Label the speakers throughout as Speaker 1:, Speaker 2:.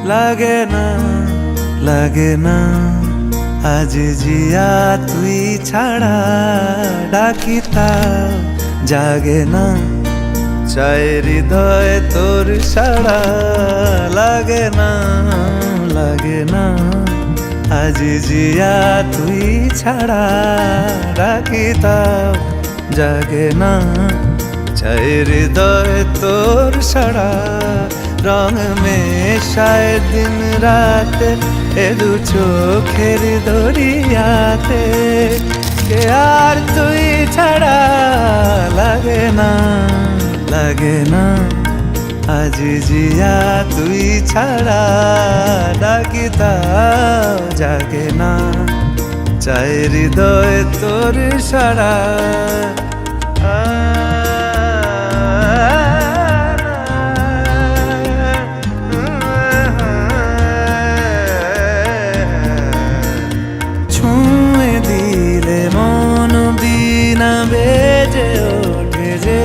Speaker 1: লাগে না লাগে না আজ জিয়া তুই ছাড়া ডাকি তাও জাগে না চাই হৃদয় তোর সাড়া লাগে না আজ জিয়া তুই ছাড়া ডাকি তাও জাগে না চাই হৃদয় তোর সাড়া রং মেশায় দিন রাত এ দু চোখের দরিয়াতে কে আর তুই ছাড়া লাগে না আজ জিয়া তুই ছাড়া ডাকি তাও জাগে না চাই হৃদয় তোর সাড়া ছুঁয়ে দিলে মন বিনা বেজে ওঠে যে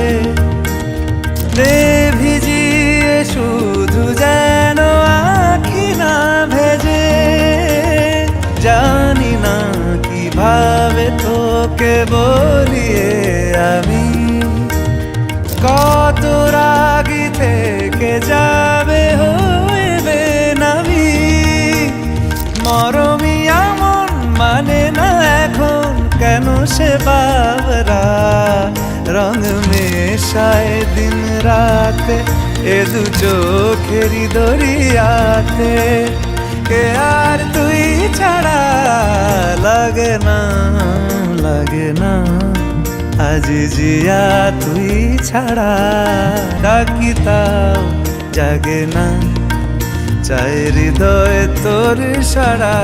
Speaker 1: ভিজিয়ে শুধু যেন আখি না ভেজে জানি না কিভাবে তোকে বলিয়ে আমি কত রাগি থেকে যাবে হইবে নামি মরমি এমন মানে না এখন কেন সে বাবরা রং মেশায় দিন রাতে এ দু চোখেরি দরিয়াতে কে আর তুই ছাড়া লাগে না আজ জিয়া তুই ছাড়া ডাকি তাও জাগে না চাই হৃদয় তোর সাড়া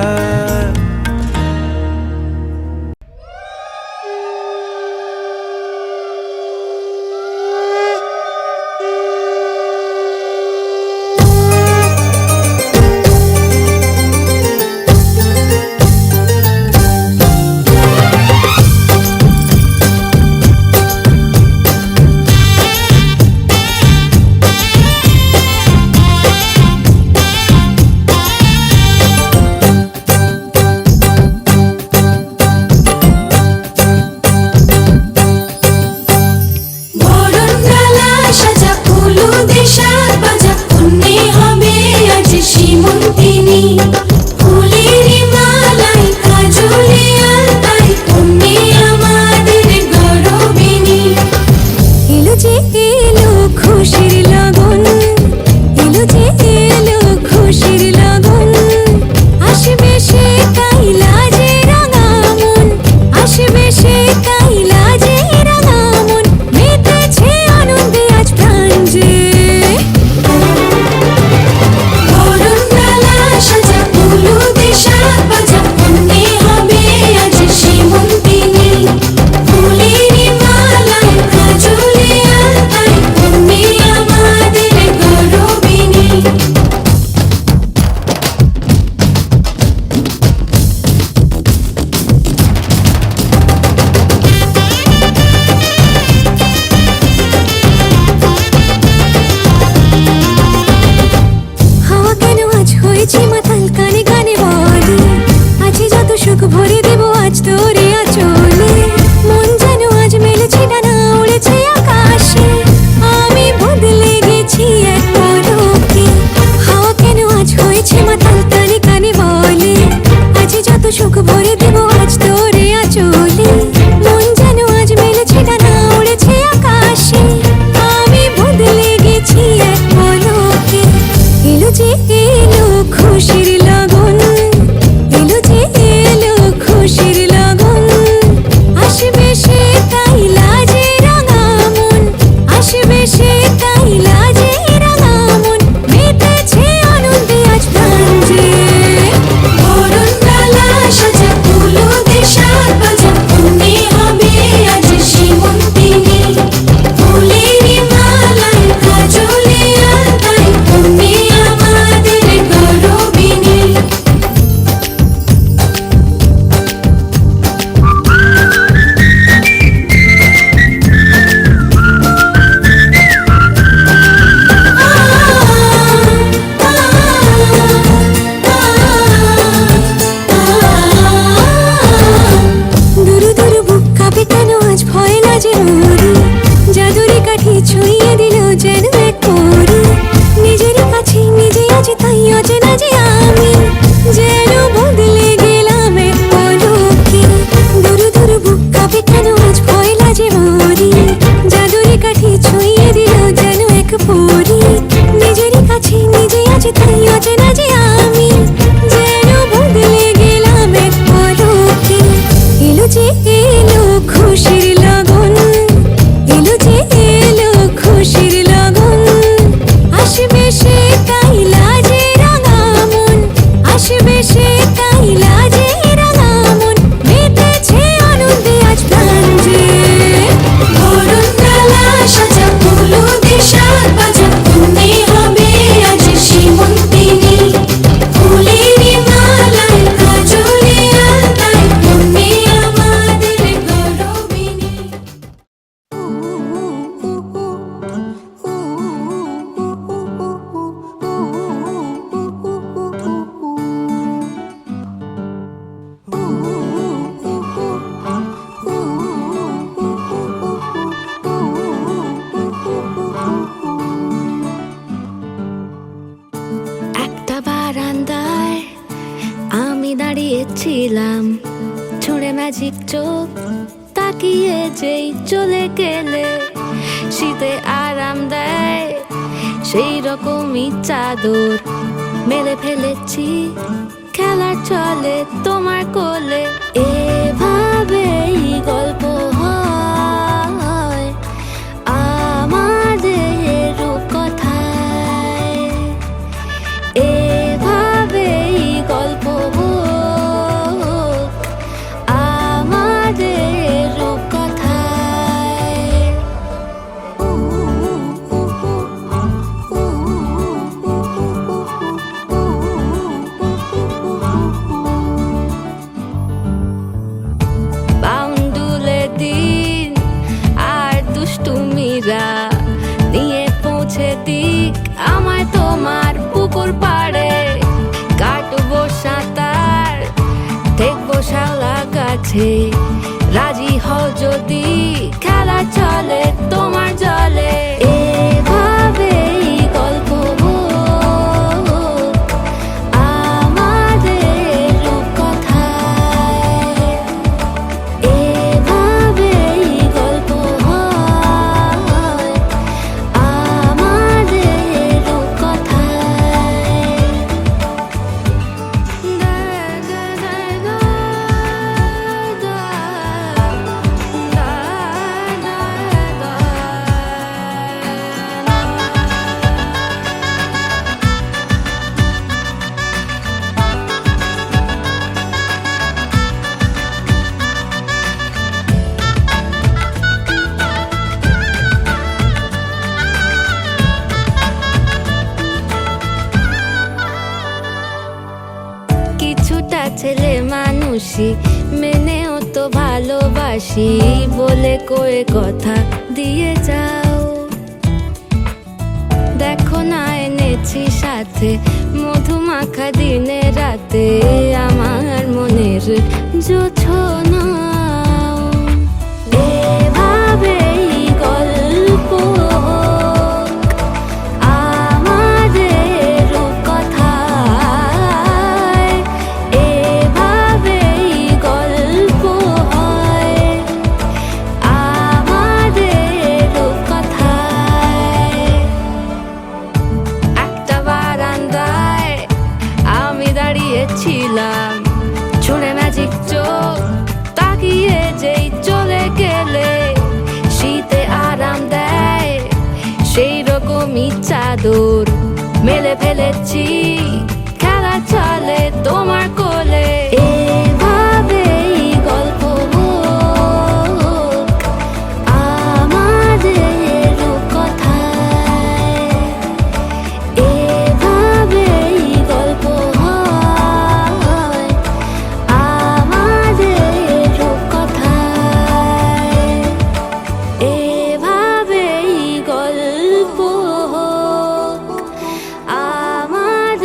Speaker 2: যে তুই অচেনা যে আমি, যেন বদলে গেলাম এক পলকে। এলো যে এলো খুশির লগন, এলো যে এলো খুশির লগন। আসবে সে তাই লাজে রাঙা মন, আসবে সে তাই লাজে রাঙা মন। মেতেছে আনন্দে আজ প্রাণ যে, বরণ ডালা সাজা হলুদে সাত বাজা। তুমি হবে আজ সীমন্তিনী, ফুলের মালায় কাজলে আলতায়। তুমি আমাদের গৌরবিনী। একটা বারান্দায় আমি দাঁড়িয়েছিলাম, ছুঁড়ে ম্যাজিক চোখ তাকিয়ে যেই চলে গেলে। শীতে আরাম দেয় সেই রকমই চাদর মেলে ফেলেছি, খেলার চলে তোমার কোলে। এভাবেই গল্প হয় আমাদের রূপকথায়, এভাবেই গল্প হোক আমাদের রূপকথায়। বাউন্ডুলে দিন আর দুষ্টুমিরা নিয়ে পৌঁছে দিক আমায় তোমার পুকুর পাড়ে। কাটবো সাঁতার, দেখবো শালা গাছে, রাজি হও যদি খেলা চলে তোমার জলে। এভাবেই গল্প হোক আমাদের রূপকথায়, এভাবেই গল্প হয় আমাদের রূপকথায়। কিছুটা ছেলে মানুষই মেনেও তো ভালোবাসি, বলে কয়ে কথা দিয়ে যাও। দেখো না এনেছি সাথে মধুমাখা দিনে রাতে আমার মনের জোছনা। এভাবেই গল্প হোক আমাদের রূপকথায়, এভাবেই গল্প হয় আমাদের রূপকথায়। একটা বারান্দায় আমি দাঁড়িয়েছিলাম, ছুঁড়ে ম্যাজিক চোখ তাকিয়ে যেই চলে গেলে। শীতে আরাম দেয় সেই রকমই চাদর মেলে ফেলেছি, খেলা চলে তোমার কোলে। এভাবেই গল্প হোক আমাদের রূপকথায়, এভাবেই গল্প হয় আমাদের রূপকথায়, এভাবেই গল্প হোক আমাদের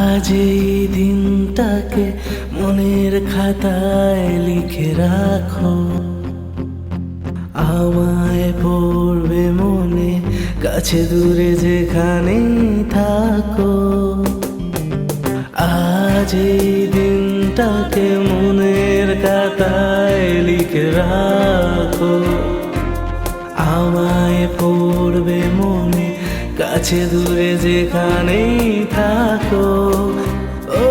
Speaker 3: আজ এই দিনটাকে মনের খাতায় লিখে রাখো, আমায় পড়বে মনে, কাছে দূরে যেখানেই থাকো। আজ এই দিনটাকে মনের খাতায় লিখে রাখো, আমায় পড়বে মনে, কাছে দূরে যেখানেই থাকো। ও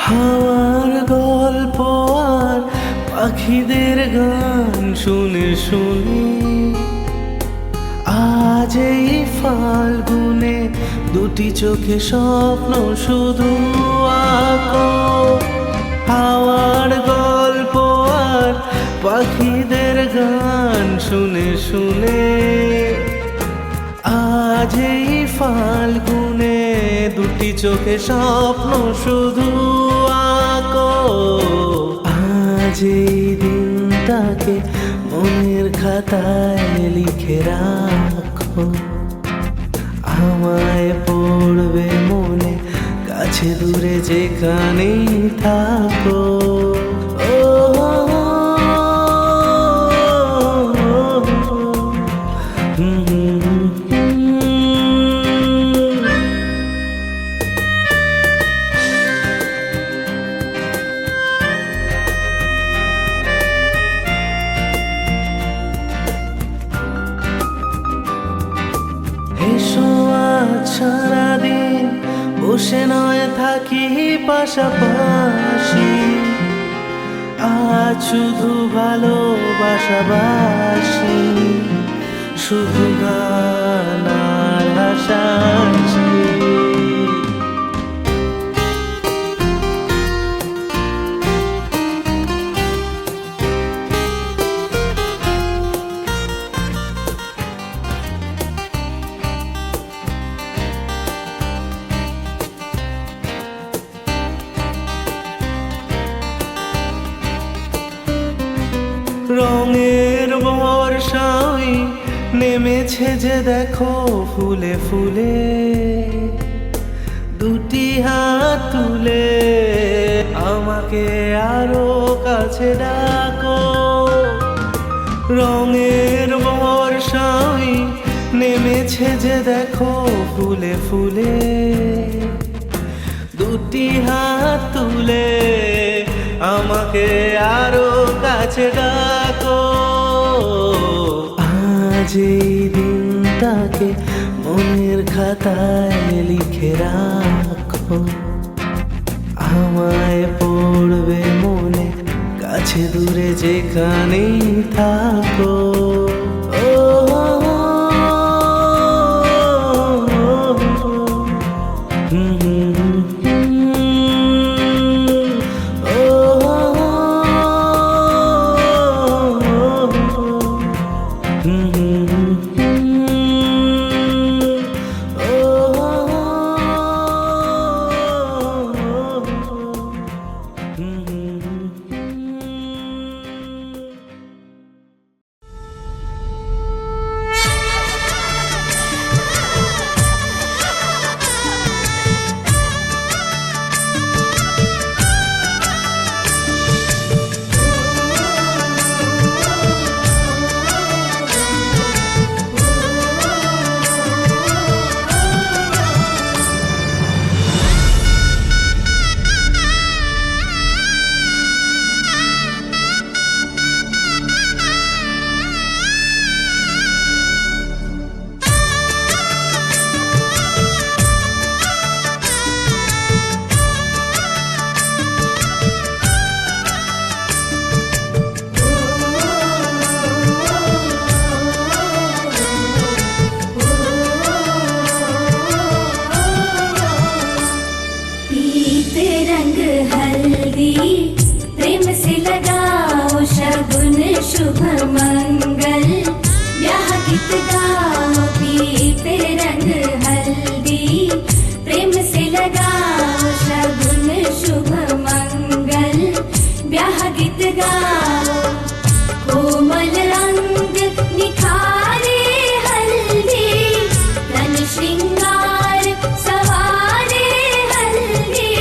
Speaker 3: হাওয়ার গল্প আর পাখিদের গান শুনে শুনে আজ এই ফাল্গুনে দুটি চোখে স্বপ্ন শুধু আঁকো। হাওয়ার গল্প আর পাখিদের গান শুনে শুনে আজ এই ফাল্গুনে দুটি চোখে স্বপ্ন শুধু আঁকো। আজ এই দিনটাকে মনের খাতায় লিখে রাখো, আমায় পড়বে মনে, কাছে দূরে যেখানেই থাকো। ও এসো আজ সারাদিন বসে নয় থাকি পাশাপাশি, আজ শুধু ভালোবাসাবাসি, শুধু গান আর হাসাহাসি। রঙের বর্ষাই নেমেছে যে দেখো ফুলে ফুলে, দুটি হাত তুলে আমাকে আরো কাছে ডাকো। রঙের বর্ষাই নেমেছে যে দেখো ফুলে ফুলে, দুটি হাত তুলে আমাকে আরো কাছে ডাকো। আজ এই দিনটাকে মনের খাতায় লিখে রাখো, আমায় পড়বে মনে, কাছে দূরে যেখানেই থাকো। ও
Speaker 2: यहाँ गीत गाओ कोमल रंग निखारे हल्दी तन श्रृंगार सवारे हल्दी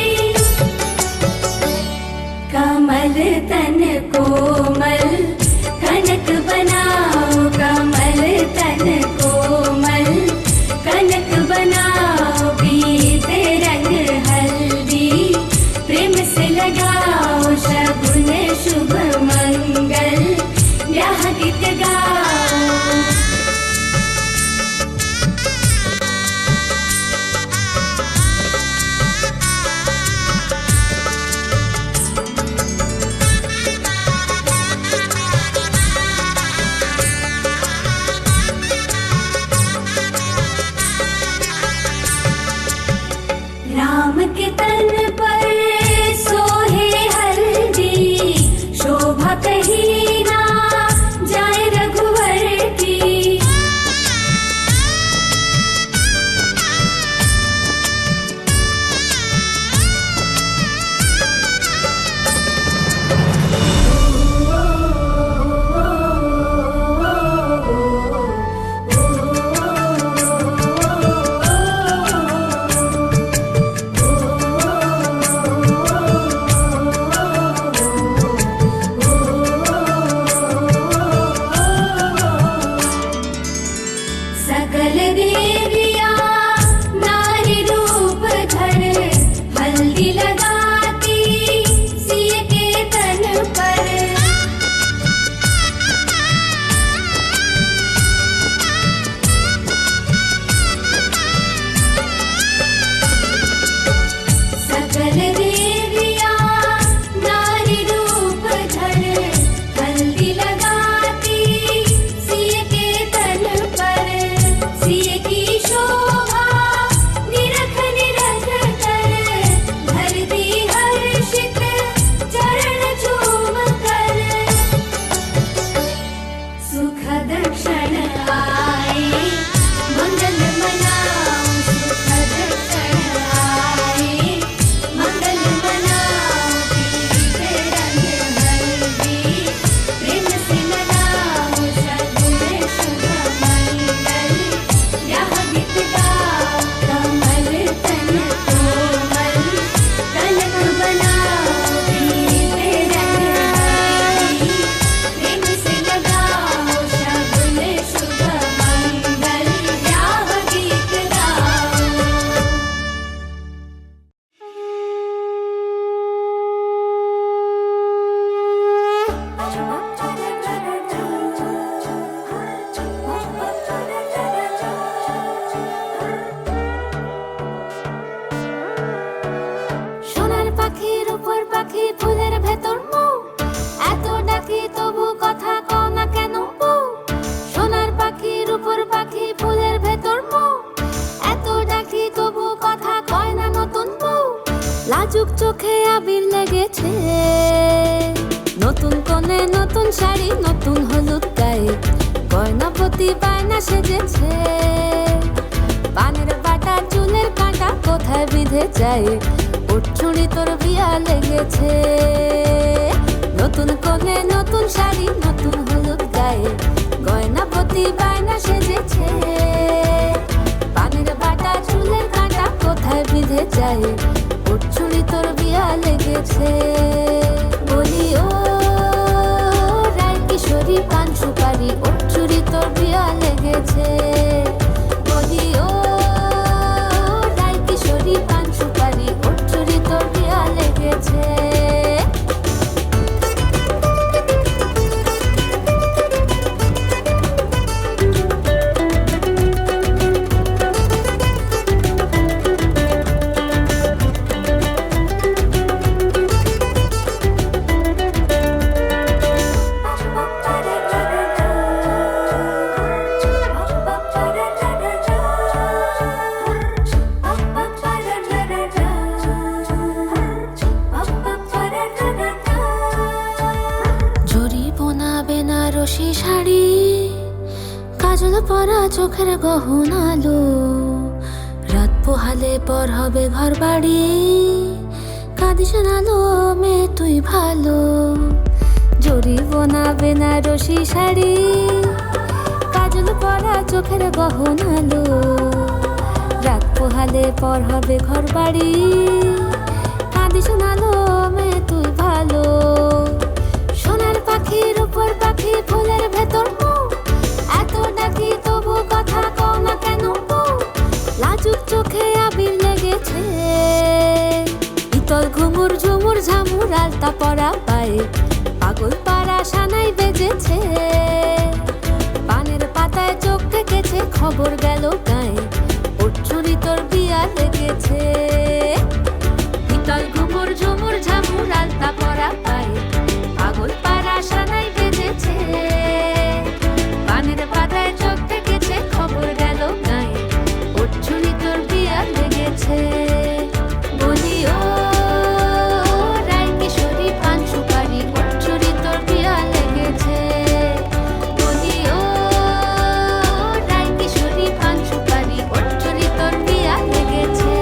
Speaker 2: कमल तन कोमल कनक बनाओ कमल तन कोमल कनक बनाओ बीते रंग हल्दी प्रेम से लगाओ शगुन शुभ मंगल ब्याह गीत गाओ राम के तन पर सोहे हल्दी शोभा कहीं ना जाए रघुवर की सकल देविया नारी रूप धर हल्दी लगाती सिय के तन पर सकल देविया नारी रूप धर हल्दी लगाती सिय के तन पर सिय की शोभा निरख निरख कर धरती हर्षित चरण चूम कर सुखद क्षण आए मंगल मनाओ सुखद क्षण आए मंगल मनाओ पीते रंग हल्दी प्रेम से लगाओ शगुन शुभ मंगल ब्याह गीत गाओ कमल तन कोमल कनक बनाओ पीते रंग हल्दी प्रेम से लगाओ शगुन शुभ मंगल ब्याह गीत गाओ সোনার পাখির উপর পাখি ফুলের ভেতর মৌ এত ডাকি তবু কথা কও না কেন বউ সোনার পাখির উপর পাখি ফুলের ভেতর মৌ এত ডাকি তবু কথা কয় না নতুন বউ লাজুক চোখে আবির লেগেছে নতুন কোণে নতুন শাড়ি নতুন হলুদ গায়ে গয়নাপতি বায়না সেজেছে পানের বাটা চুলের কাঁটা কোথায় বিঁধে যায় উঠছুড়ি তোর বিয়া লেগেছে নতুন কোণে নতুন শাড়ি নতুন হলুদ গায়ে গয়নাপতি বায়না সেজেছে পানের বাটা চুলের কাঁটা কোথায় বিঁধে যায় উঠছুড়ি তোর বিয়া লেগেছে বলি ও রায় কিশোরী পান সুপারি উঠছুড়ি তোর বিয়া লেগেছে বলি ও রায় কিশোরী পান সুপারি উঠছুড়ি তোর বিয়া লেগেছে বেনারসি শাড়ি কাজল পরা চোখের গহনালো রাত পোহালে পর হবে ঘর বাড়ি কাঁদিস না লো মেয়ে তুই ভালো, জরিবনা বেনারসি শাড়ি, কাজল পরা চোখের গহনালো, রাত পোহালে পর হবে ঘর বাড়ি। কাঁদিস না লো মেয়ে তুই ভালো, সোনার পাখির উপর পাখি ফুলের ভেতর মুখ, এত ডাকি তবু কথা কও না কেন বউ? লাজুক চোখে আবির লেগেছে, ইতল ঘুমুর ঝুমুর ঝামুর আলতা পরা পায়ে, পাগল পাড়া সানাই বেজেছে, পানের পাতায় চোখ থেকেছে, খবর গেল গায়ে, ওর চুরি তোর বিয়া লেগেছে। ইতল ঘুমুর ঝুমুর ঝামুর আলতা পরা পায়ে, পাগল পাড়া সানাই বেজেছে, পানের পাতায় চোখ থেকেছে, খবর গেল গায়ে, ওর চুরি তোর বিয়া লেগেছে। বলি ও রায় কিশোরী পান সুপারি, ওর চুরি তোর বিয়া লেগেছে। বলি ও রায় কিশোরী পান সুপারি, ওর চুরি তোর বিয়া লেগেছে।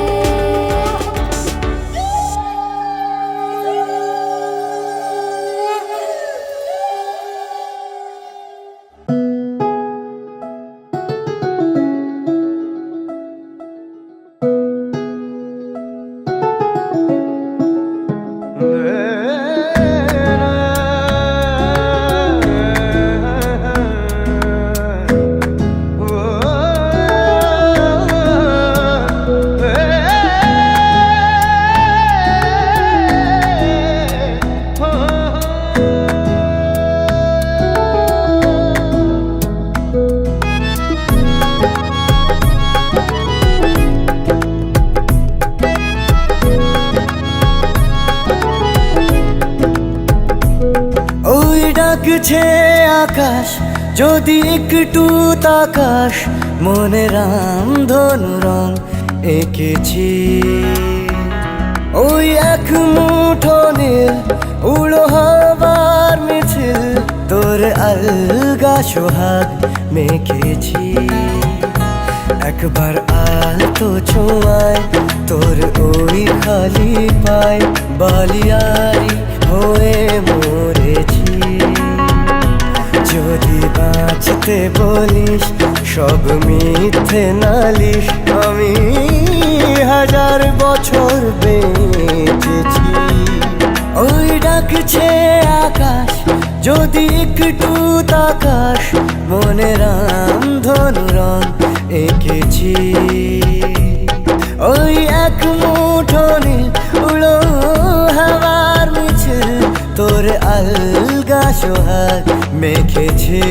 Speaker 3: ওই ডাকছে আকাশ, যদি একটু তাকাস, মনে রামধনু রং এঁকেছি। ওই এক মুঠো নীল উড়ো হবার মিছিল, তোর আলগা সোহাগ মেখেছি। একবার আলতো ছোঁয়ায় তোর ওই খালি পায়, বালিয়ারি হয়ে মরেছি। যদি বাঁচতে বলিস সব মিথ্যে নালিশ, আমি 1000 বছর বেঁচেছি। ওই ডাকছে আকাশ, যদি একটু তাকাস, মনে রামধনু রং এঁকেছি। ওই এক মুঠো নীল উড়ো হাওয়ার মিছিল, তোর আলগা সোহাগ মেখেছি।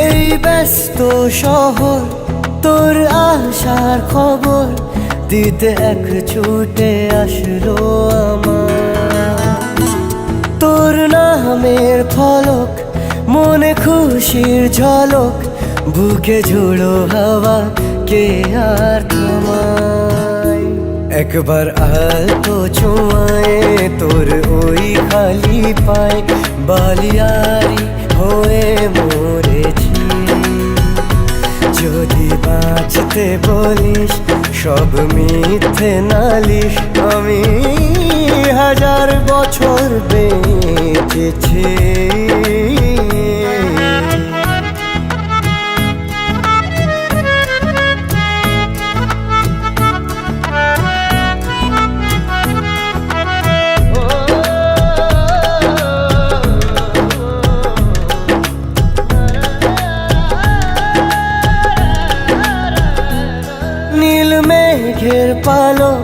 Speaker 3: এই ব্যস্ত শহর তোর আসার খবর দিতে এক ছুটে আসলো আমার। তোর নামের ফলক, মনে খুশির ঝলক, বুকে ঝোড়ো হাওয়া কে আর থামায়। একবার আলতো ছোঁয়ায় তোর ওই খালি পায়, বালিয়ারি হয়ে মরেছি। যদি বাঁচতে বলিস সব মিথ্যে নালিশ, আমি 1000 বছর বেঁচেছি। নীল মেঘের পালক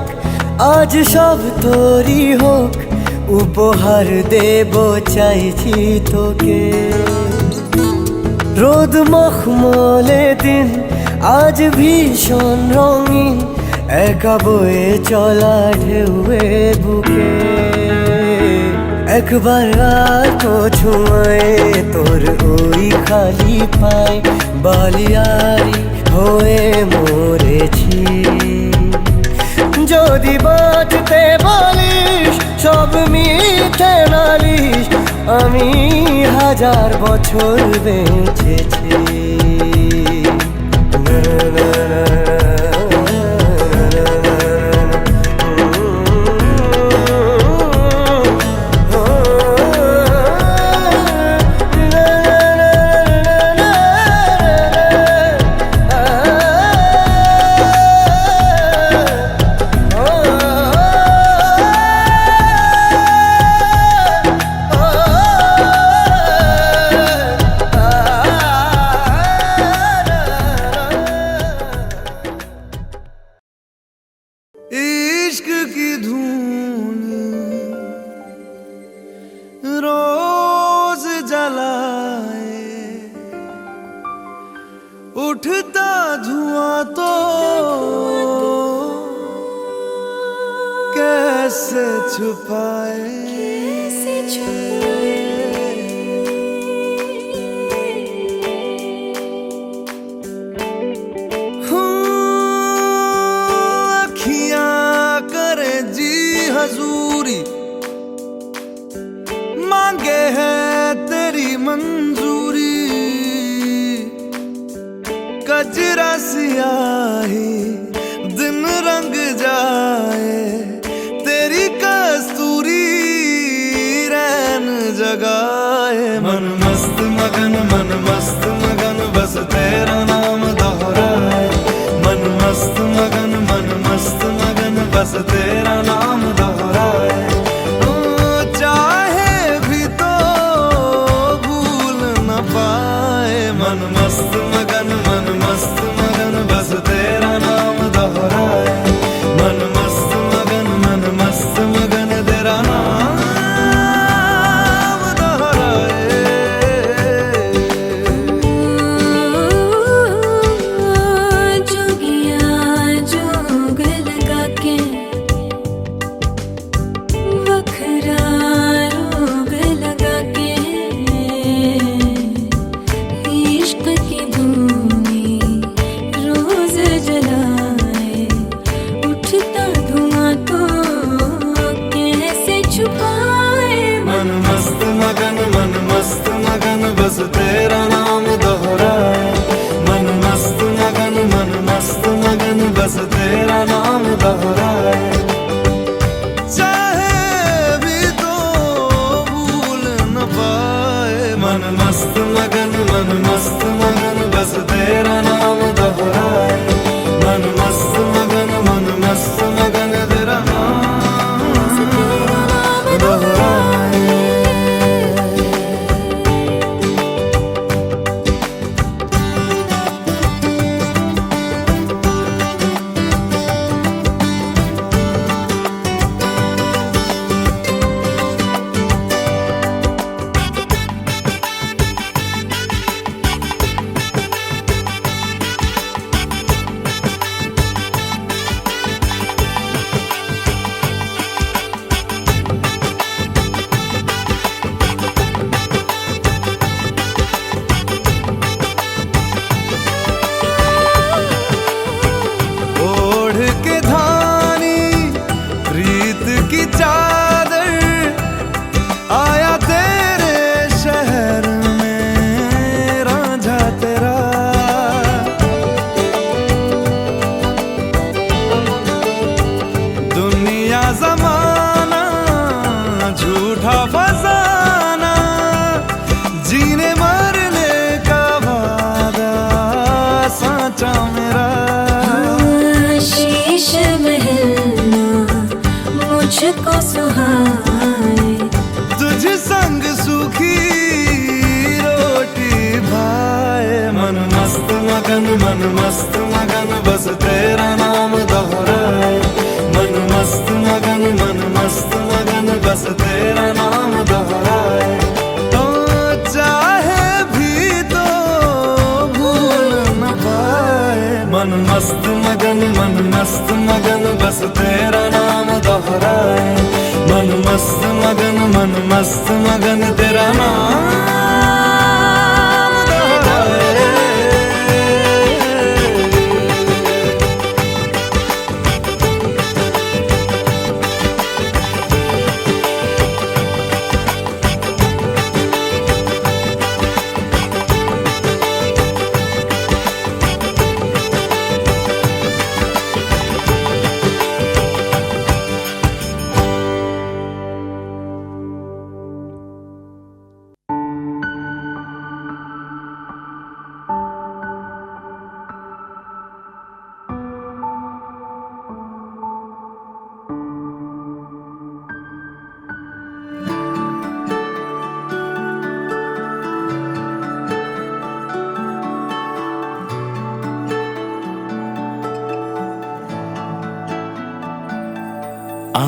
Speaker 3: আজ সব তোরই হোক, উপহার দেব চাইছি তোকে। রোদ মখমলে দিন আজ ভীষণ রঙিন, একা বয়ে চলা ঢেউয়ে বুকে। একবার আর তো ছুঁয়ে তোর ওই খালি পায় বালিয়ারি হয়ে মরেছি। যদি বাঁচতে বলিস সব মিথ্যে নালিশ, আমি 1000 বছর বেঁচেছি।
Speaker 1: इश्क की धून रोज जलाए, उठता धुआं तो कैसे छुपाए। हजूरी मांगे है तेरी मंजूरी, कजरा सियाही दिन रंग जाए, तेरी कस्तूरी रैन जगाए। मन मस्त मगन बस तेरा नाम दोहराए। मन मस्त मगन बस तेरा नाम दोहराए। चाहे भी तो भूल न पाए। मन मस्त मगन बस तेरा नाम दोहराए। मन मस्त मगन तेरा नाम दोहराए।
Speaker 2: जोगिया जोग लगा के वखरा रोग लगा के, इश्क की धूनी रोज जलाए, उठता धुआं तो कैसे छुपाए।
Speaker 1: मन मस्त मगन बस तेरा नाम दोहराए। मन मस्त मगन बस तेरा नाम दोहराए। चाहे भी तो भूल न पाए। मन मस्त मगन बस तेरा नाम दोहराए। मन मस्त मगन तेरा नाम दोहराए। ओढ़ के धानी प्रीत की चादर, आया तेरे शहर में रांझा तेरा। दुनिया जमाना झूठा फसाना, जीने मरने का वादा साचा मेरा।
Speaker 2: शीश महलना मुझको सुहाए,
Speaker 1: तुझ संग सूखी रोटी भाए। मन मस्त मगन बस तेरा नाम दोहराए। मन मस्त मगन बस तेरा नाम दोहराए। तो चाहे भी तो भूल न पाए। मन मस्त मगन बस तेरा नाम दोहराए। मन मस्त मगन मस्त मगन तेरा नाम दोहराए।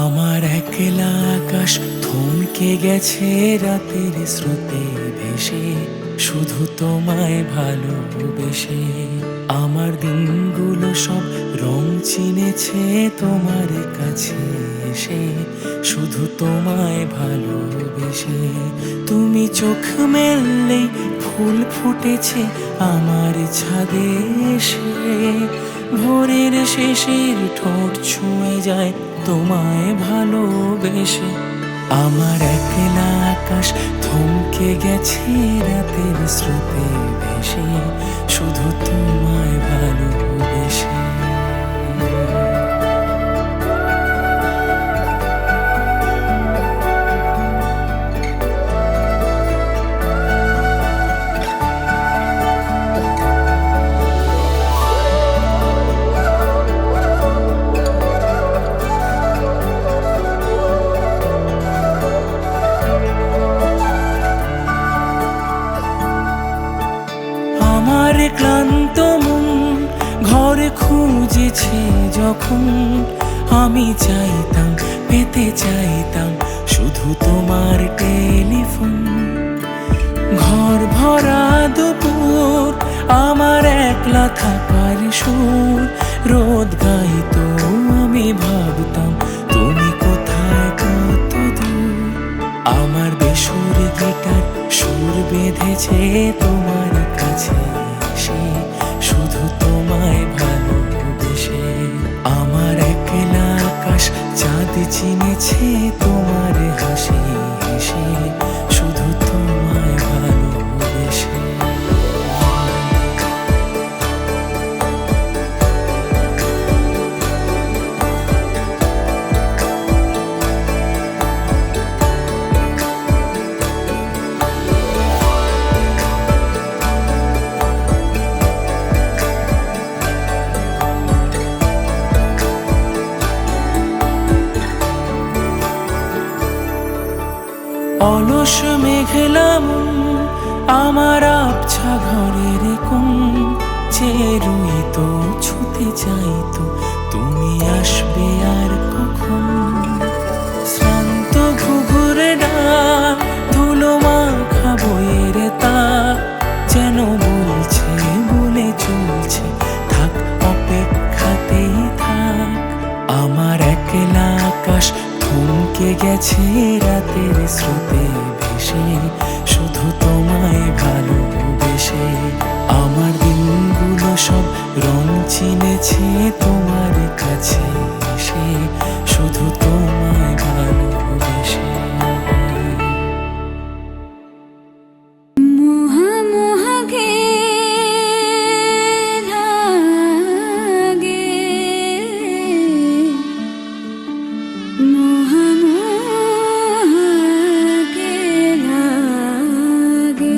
Speaker 4: আমার একলা আকাশ থমকে গেছে রাতের স্রোতে ভেসে, শুধু তোমায় ভালোবেসে। আমার দিনগুলো সব রং চিনেছে তোমার কাছে এসে, শুধু তোমায় ভালোবেসে। তুমি চোখ মেললেই ফুল ফুটেছে আমার ছাদে এসে, ভোরের শেষের ঠোঁট ছুঁয়ে যায় তোমায় ভালোবেসে। আমার একলা আকাশ থমকে গেছে রাতের স্রোতে ভেসে, শুধু তোমায় ভালোবেসে। আমার ক্লান্ত মন ঘরে খুঁজেছে যখন, আমি চাইতাম পেতে চাইতাম শুধু তোমার টেলিফোন। ঘর ভরা দুপুর আমার একলা থাকার সুর, রোদ গাইতো আমি ভাবতাম তুমি কোথায় কত দূর। আমার বেসুর গিটার সুর বেঁধেছে তোমার কাছে এসে, শুধু তোমায় ভালোবেসে। আমার একলা আকাশ চাঁদ চিনেছে তোমার হাসি হেসে, শুধু তোমায় ভালোবেসে। অলস মেঘলা মন আমার আবছা ঘরের কোণ, চেয়ে রইতো ছুতে চাইতো তুমি আসবে আর কখন। শ্রান্ত ঘুঘুর ডাক ধুলো মাখা বইয়ের তাক, যেন বলছে বলে চলছে থাক অপেক্ষাতেই থাক। আমার একলা আকাশ থমকে গেছে রাতের স্রোতে ভেসে, শুধু তোমায় ভালোবেসে। আমার দিনগুলো সব রং চিনেছে তোমার কাছে এসে, শুধু তোমায় ভালোবেসে।
Speaker 2: মোহা মোহা গে লাগে, মোহা মোহা গে লাগে।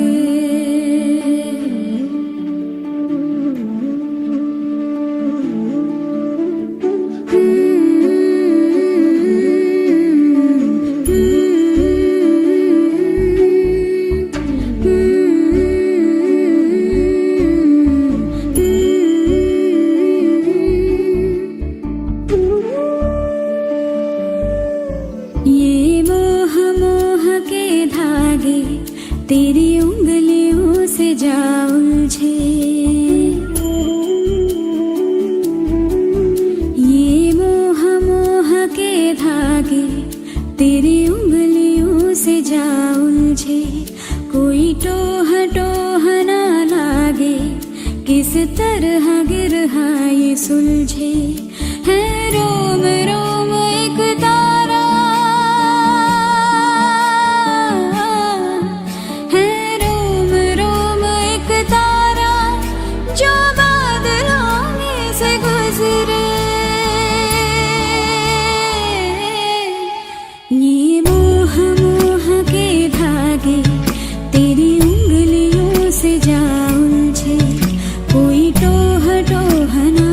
Speaker 2: ये मोह मोह के धागे तेरी उंगलियों से जा उलझे, ये मोह मोह के धागे तेरी उंगलियों से जा तरह गिर ये सुलझे है रोम रोम एक तारा है रोम रोम एक तारा जो बादलों में से गुजरे ये मोह मोह के धागे तेरी उंगलियों से जा उलझे कोई टोह टोह ना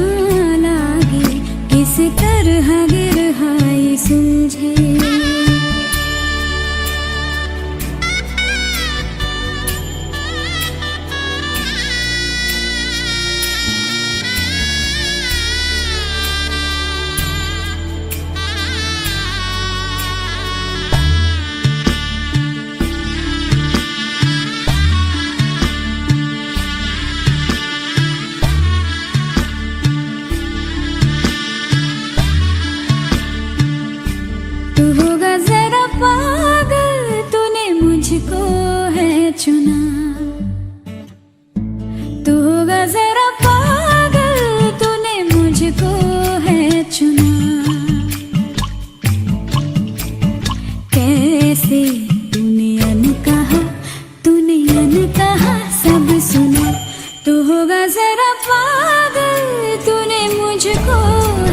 Speaker 2: लागे किस तरह गिर ये सुलझे तू होगा जरा पागल तूने मुझको है चुना तू होगा जरा पागल तूने मुझको है चुना कैसे तूने अनकहा सब सुना तू होगा जरा पागल तूने मुझको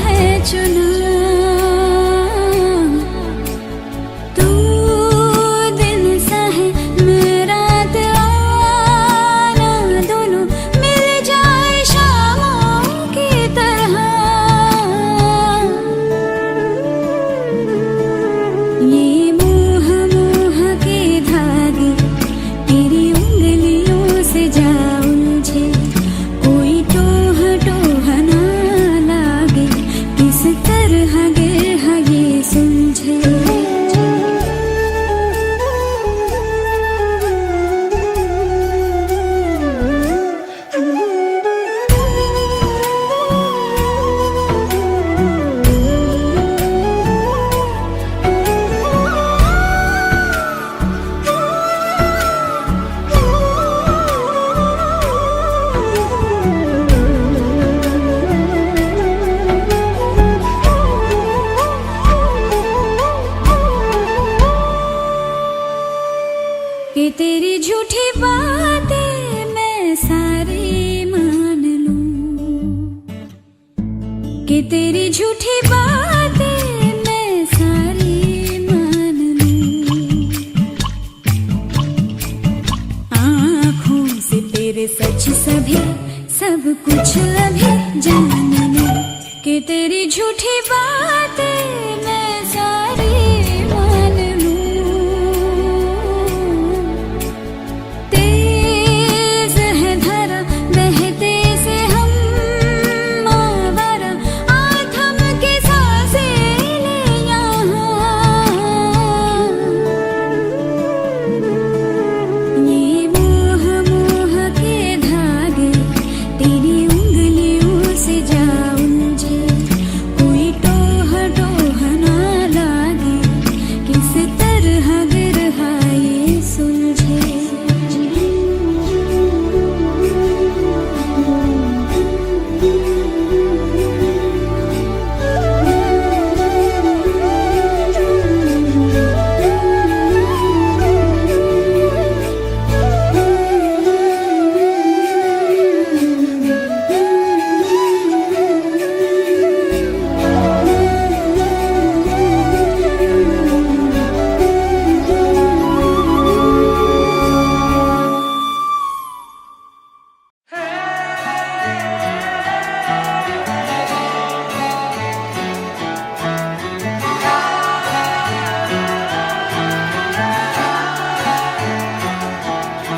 Speaker 2: है चुना कि तेरी झूठी बातें मैं सारी मान लूं कि तेरी झूठी बातें मैं सारी मान लूं आँखों से तेरे सच सभी सब कुछ अभी जान लूं कि तेरी झूठी बातें मैं सारी मान लूं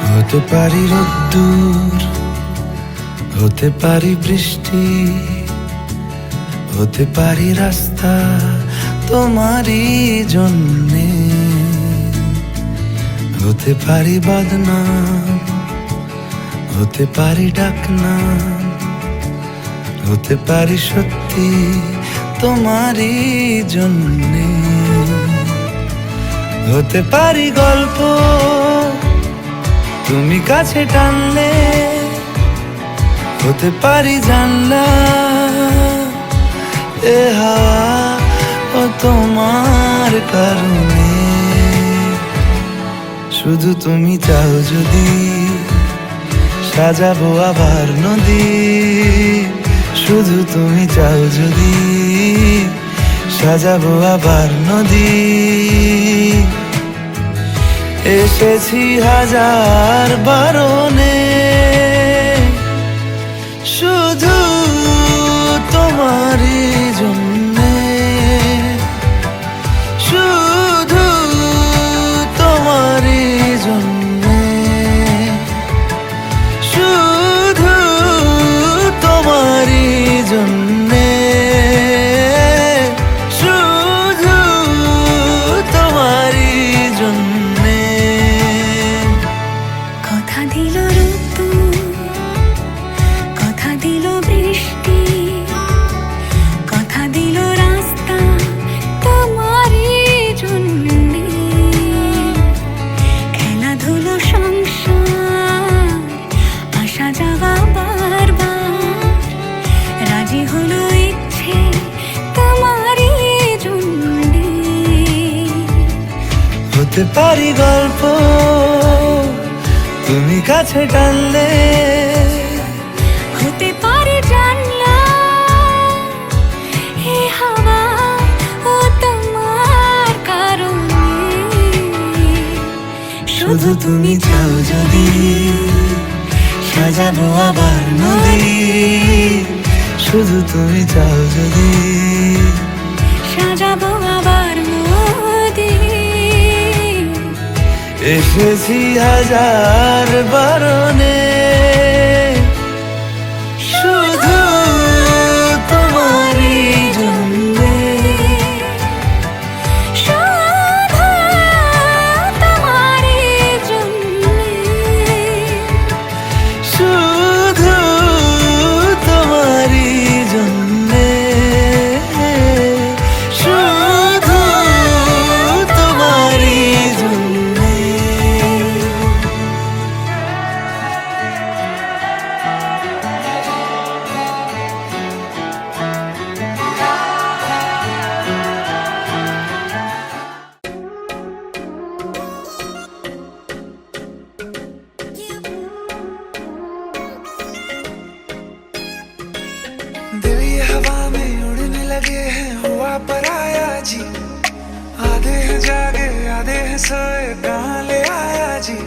Speaker 1: হতে পারি রোদ্দুর হতে পারি বৃষ্টি হতে পারি রাস্তা তোমারই জন্যে হতে পারি বদনাম হতে পারি ডাকনাম হতে পারি সত্যি তোমারই জন্যে হতে পারি গল্প তুমি কাছে টানলে হতে পারি জানলা এ হাওয়া ও তোমার কারণে। শুধু তুমি চাও যদি সাজাবো আবার নদী, শুধু তুমি চাও যদি সাজাবো আবার নদী। এসেছি হাজার বারণে শুধু তোমারই জন্যে, শুধু তোমারই জন্যে, শুধু তোমারই জন্যে, শুধু তোমারই জন্যে।
Speaker 5: কথা দিল ঋতু, কথা দিল বৃষ্টি, কথা দিল রাস্তা তোমারই জন্যে। খেলাধুলো সংসার আসা যাওয়া বারবার, রাজি হলো ইচ্ছে তোমারই জন্যে।
Speaker 1: হতে পারি গল্প তুমি কাছে টানলে,
Speaker 5: হতে পারে জানলা এ হাওয়া ও তোমার কারণে।
Speaker 1: শুধু তুমি চাও যদি সাজাবো আবার নদী, শুধু তুমি চাও যদি
Speaker 5: সাজাবো আবার নদী।
Speaker 1: এসেছি হাজার বারণে শুধু তোমারই জন্যে,
Speaker 5: শুধু তোমারই জন্যে।
Speaker 1: শুধু তোমারই জন্যে, শুধু তোমারই জন্যে।
Speaker 6: दिल ये हवा में उड़ने लगे हैं, हुआ पराया जी। आधे हैं जागे आधे हैं सोए, कहाँ ले आया जी।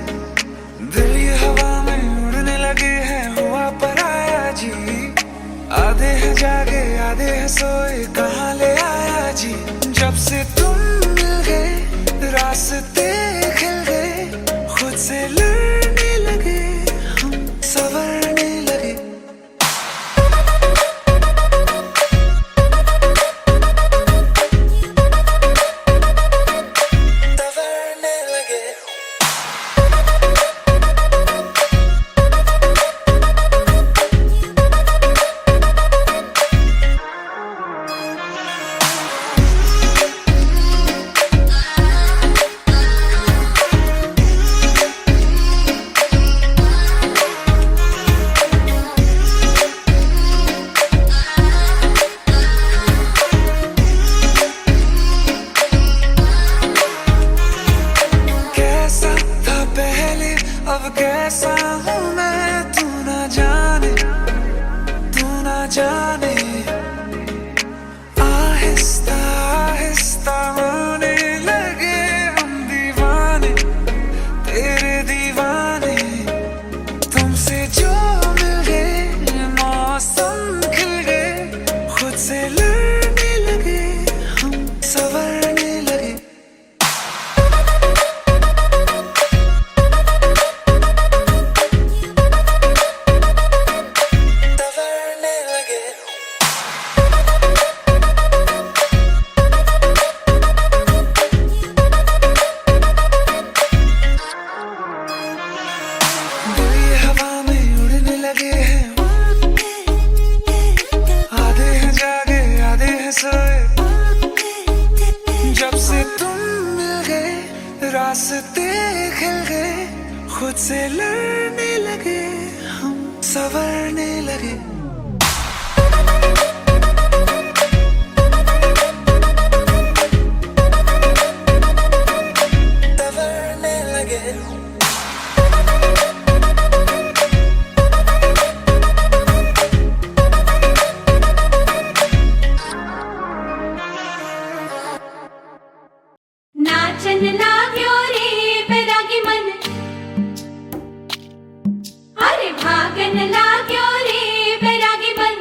Speaker 6: दिल ये हवा में उड़ने लगे हैं, हुआ पराया जी। आधे हैं जागे आधे हैं सोए, कहाँ ले आया जी। जब से तुम मिल गए रास्ते खिल गए, खुद से लड़ने लगे हम, संवरने लगे। संवरने लगे। कैसा था पहले अब कैसा हूँ मैं, तू ना जाने, तू ना जाने। आहिस्ता आहिस्ता होने लगे हम दीवाने, तेरे दीवाने। तुमसे जो मिल गए मौसम खिल गए, खुद से लड़ने लगे हम, संवरने लगे। संवरने लगे। दिल ये हवा में उड़ने लगे हैं, आधे हैं जागे आधे हैं सोए। जब से तुम मिल गए रास्ते खिल गए, खुद से लड़ने लगे हम, संवरने लगे। संवरने लगे।
Speaker 2: नाचन लाग्यो रे बैरागी मन, अरे भागन लाग्यो रे बैरागी मन।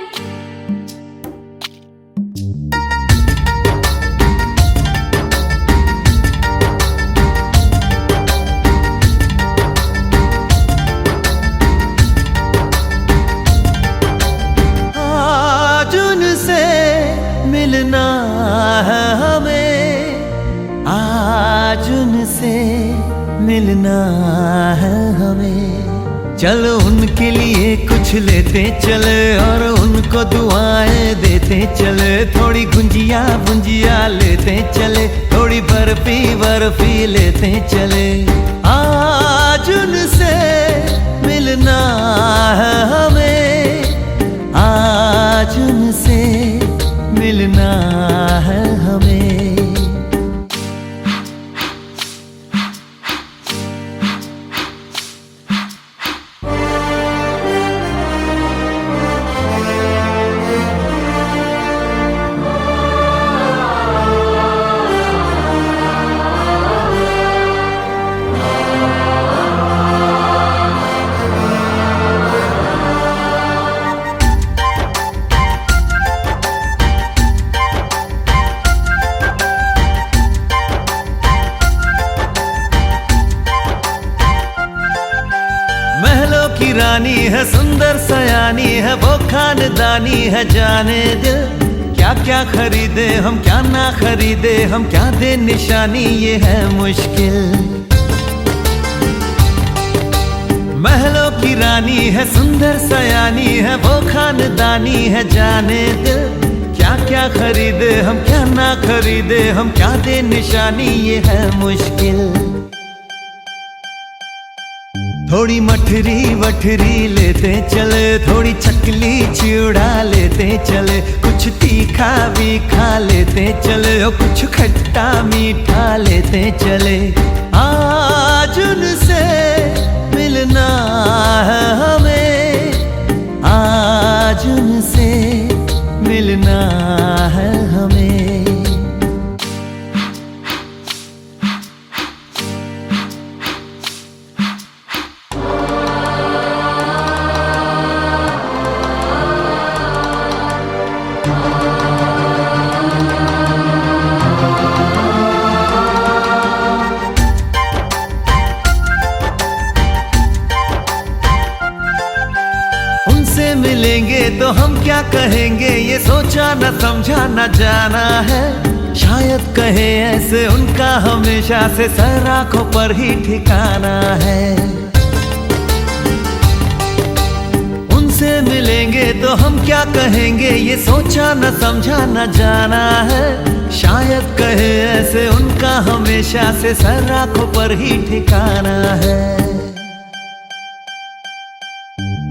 Speaker 3: आज उनसे मिलना है हमें, आज उनसे मिलना है हमें। चलो उनके लिए कुछ लेते चले और उनको दुआएं देते चले। थोड़ी गुंजिया गुंजिया लेते चले, थोड़ी बर्फी बर्फी लेते चले। आज उनसे मिलना है हमें, आज उनसे मिलना है हमें। महलों की रानी है, सुंदर सयानी है, वो खानदानी है जाने दिल। क्या क्या खरीदे हम, क्या ना खरीदे हम, क्या दे निशानी, ये है मुश्किल। महलों की रानी है, सुंदर सयानी है, वो खानदानी है जाने दिल। क्या क्या खरीदे हम, क्या ना खरीदे हम, क्या दे निशानी, ये है मुश्किल। थोड़ी मठरी वठरी लेते चले, थोड़ी चकली चिड़ा लेते चले। कुछ तीखा भी खा लेते चले और कुछ खट्टा मीठा लेते चले। आज उनसे मिलना है हमें, आज उनसे मिलना है हमें। उनसे मिलेंगे तो हम क्या कहेंगे, ये सोचा न समझा न जाना है। शायद कहे ऐसे उनका हमेशा से सर आंखों पर ही ठिकाना है। उनसे मिलेंगे तो हम क्या कहेंगे, ये सोचा न समझा न जाना है। शायद कहे ऐसे उनका हमेशा से सर आंखों पर ही ठिकाना है।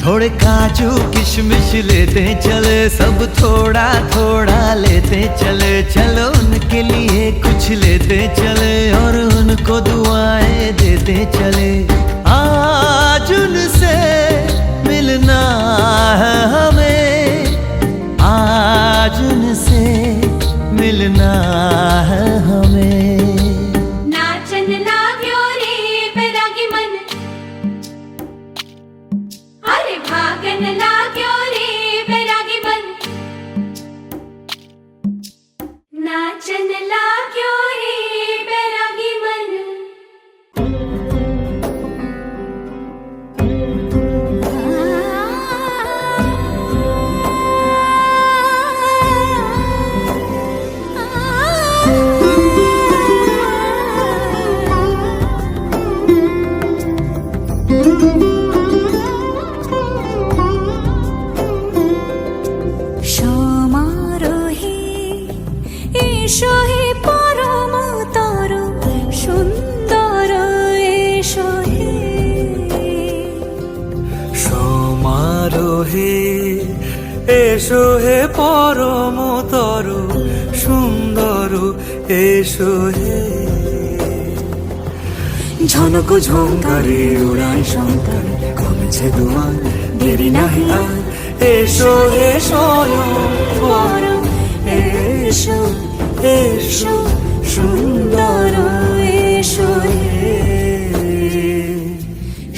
Speaker 3: थोड़े काजू किशमिश लेते चले, सब थोड़ा थोड़ा लेते चले। चलो उनके लिए कुछ लेते चले और उनको दुआएं देते चले। आज उनसे मिलना है हमें, आज उनसे मिलना है हमें।
Speaker 2: नाचन लाग्यो रे बैरागी मन, अरे भागन लाग्यो रे बैरागी मन। नाचन लाग्यो रे बैरागी मन।
Speaker 5: সমারোহে এসো হে পরম তর সুন্দর এসো হে।
Speaker 3: সমার
Speaker 1: হে এসো হে পরমতর সুন্দর এসো হে। ঝনক ঝঙ্কারে উড়ায় শঙ্কর কমেছে দুয়ার দেরি নাহি আর এসো হে স্বয়ংবর এসো এসো সুন্দর এসো হে।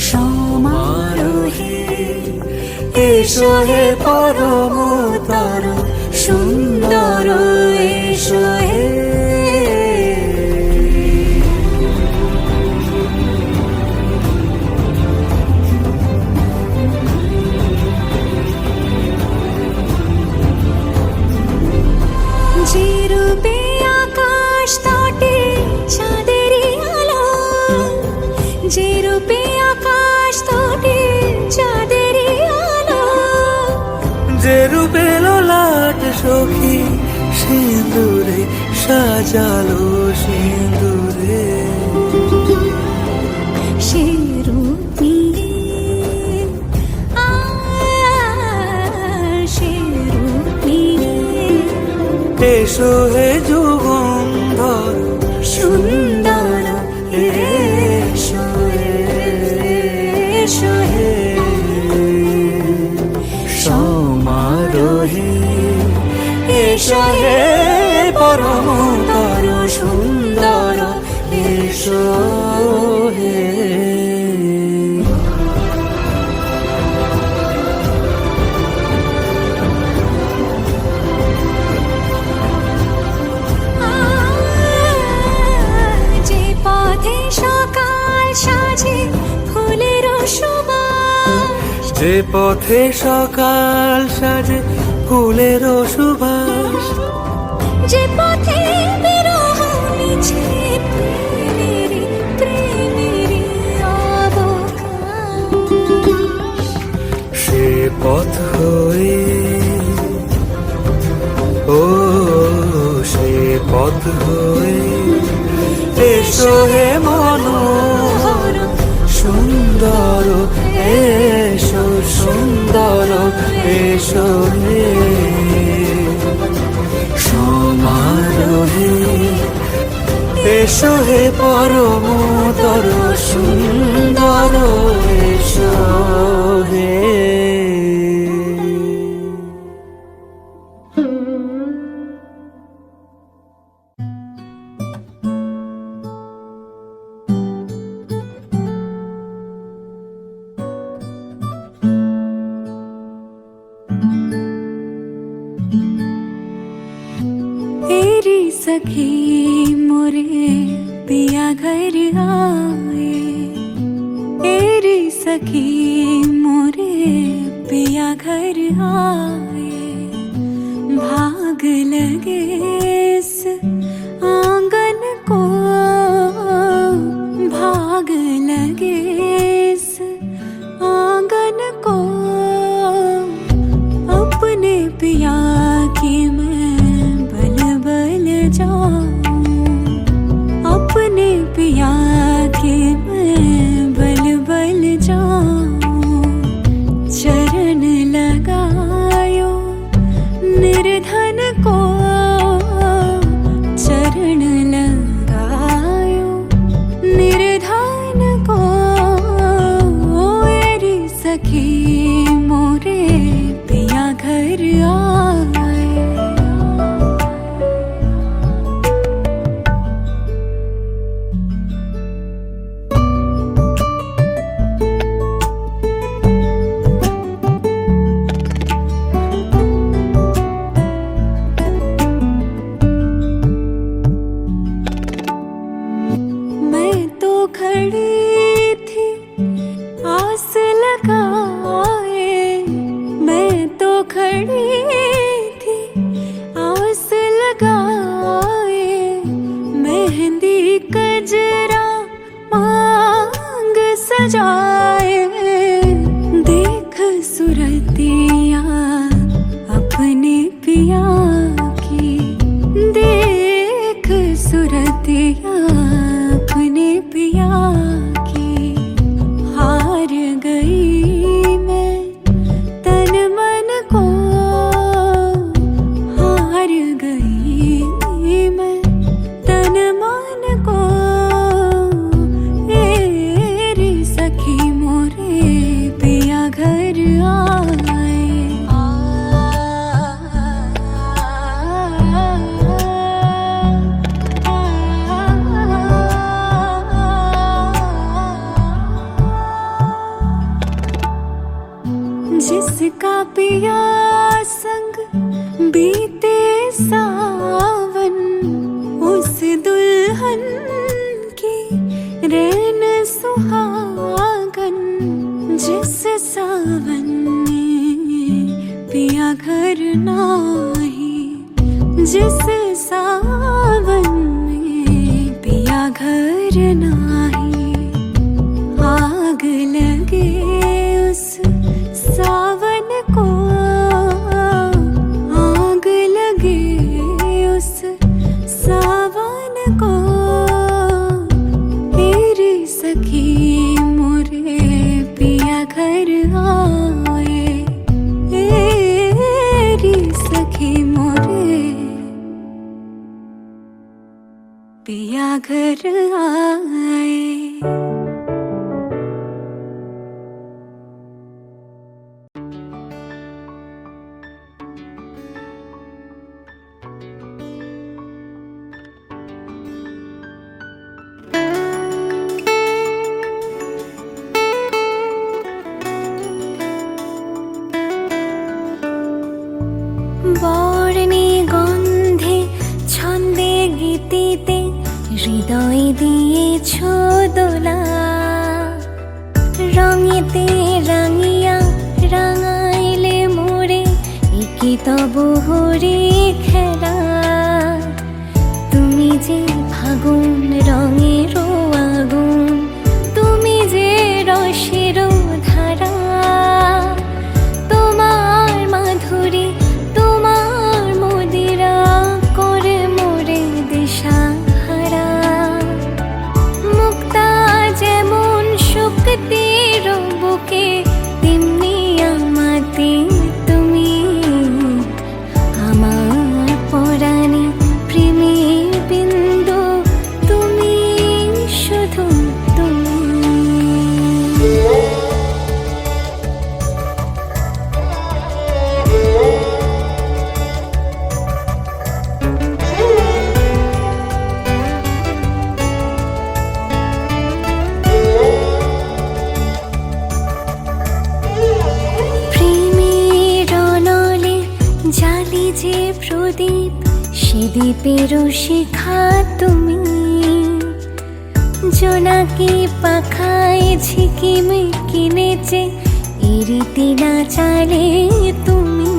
Speaker 5: সমারোহে
Speaker 1: এসো হে পরমতর সুন্দর এসো হে।
Speaker 5: যে রূপে আকাশ তটে চাঁদেরই আলো, যে রূপে আকাশ তটে চাঁদেরই আলো,
Speaker 1: যে রূপে ললাট সখী সিঁদুরে সাজালো সিঁদুরে।
Speaker 5: সে রূপ নিয়ে সে রূপ নিয়ে
Speaker 1: এসো হে যুগন্ধর
Speaker 5: সুন্দর এসো এসো হে।
Speaker 1: সমারোহে এসো হে পরমতর সুন্দর এসো হে।
Speaker 5: যে পথে সকাল সাজে ফুলের সুবাস,
Speaker 1: যে পথে সকাল সাজে ফুলের সুবাস,
Speaker 5: যে পথে বিরহ মিছে প্রেমেরই প্রেমেরই অবকাশ,
Speaker 1: সে পথ হয়ে ও সে পথ হয়ে এসো হে মনোহর সুন্দর এসো সুন্দর এসো হে। সমারোহে এসো হে পরমতর সুন্দর এসো হে।
Speaker 5: तेरी सखी मोरे पिया घर आए, तेरी सखी मोरे पिया घर आए, भाग लगे इस आंगन को, भाग लगे इस आंगन को, अपने पिया की मैं बल बल जाऊं, अपने पिया की मैं बल बल जाऊं, चरण लगायो निर्धन को, उस दुल्हन की रैन सुहागन, जिस सावन में पिया घर नाही, जिस सावन में पिया घर नाही। आग लगे उस सावन को, आग लगे उस सावन को। तेरी सखी मोरे पिया घर आए, तेरी सखी मोरे पिया घर आए। বর্ণে গন্ধে ছন্দে গীতিতে হৃদয় দিয়েছ দোলা, রঙেতে রাঙিয়া রাঙাইলে মোরে একি তব হরে খেলা। তুমি যে ফাগুন রঙের আগুন, তুমি যে রসের ধারা, তোমার মাধুরী তোমার মদিরা করে মোরে দিশাহারা। মুক্তা যেমন শক্তির বুকে, তেমনি আমাতে তুমি। আমার পরাণে প্রেমের বিন্দু, তুমি শুধু তুমি। প্রেমের অনলে জালি যে প্রদীপ, সে দ্বীপের শিখা তুমি। জোনাকি পাখায় ঝিকিমি কিনেছে এরিতি না চালে তুমি।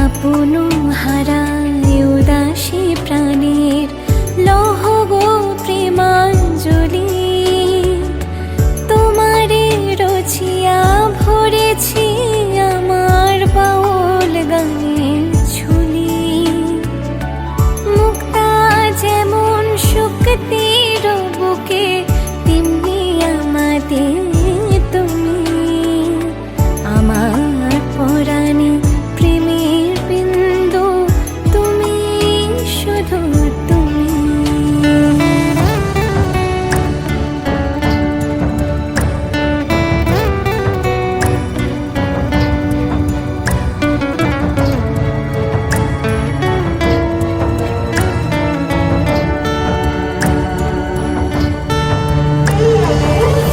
Speaker 5: আপন হারায় উদাসী প্রাণের লহ গো প্রেমাঞ্জলি। তোমারে রচিয়া ভরেছি আমার বাউল গানের ঝুলি। মুক্তা যেমন শক্তির বুকে, তেমনি আমাতে তুমি। আমার পরাণে প্রেমের বিন্দু, তুমি শুধু তুমি।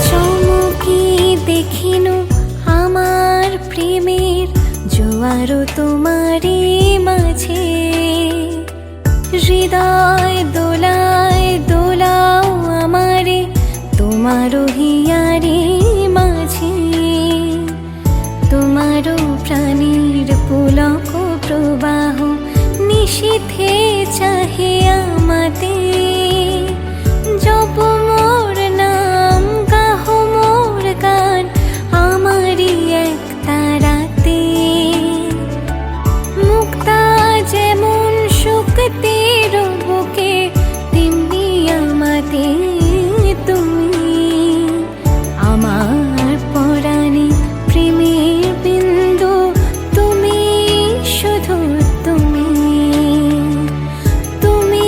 Speaker 5: চমকি দেখিনু আমার প্রেমের জোয়ার তোমারই মাঝে। হৃদয় দোলায় দোলাও আমারে তোমারও হিয়ারে মাঝে। তোমারও প্রাণীর পুলক প্রবাহ নিশীথে চাহে আমাতে। জপ মোর নাম, গাহ মোর গান, আমারই এক তারাতে। মুক্তা যেমন শক্তির বুকে, তেমনি আমাতে তুমি। আমার পরাণে প্রেমের বিন্দু, তুমি শুধু তুমি। তুমি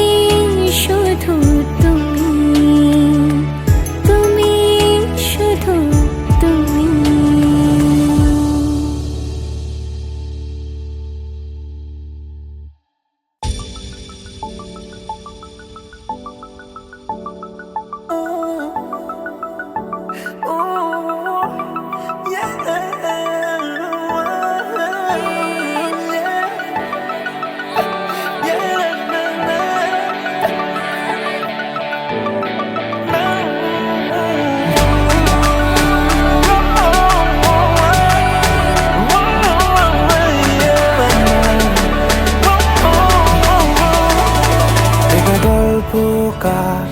Speaker 1: কার,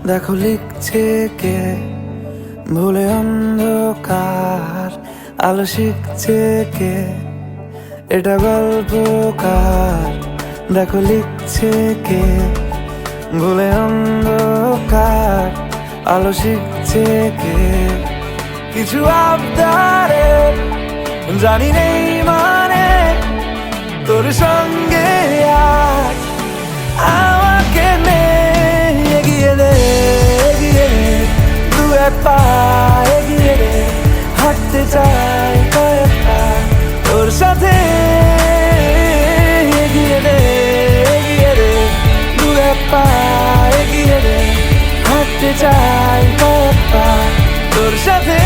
Speaker 1: দেখো লিখছে কে, ভুলে অন্ধকার, আলো শিখছে কে, এটা গল্প কার, দেখো লিখছে কে, ভুলে অন্ধকার, আলো শিখছে কে। কিছু আবদারে জানি নেই মানে, তোর সঙ্গে আজ আমাকে নে, এগিয়ে দে এগিয়ে দে, দু এক পা এগিয়ে দে, হাঁটতে চাই কয়েক পা তোর সাথে, এগিয়ে দে এগিয়ে দে, দু এক পা এগিয়ে দে, হাঁটতে চাই কয়েক পা তোর সাথে।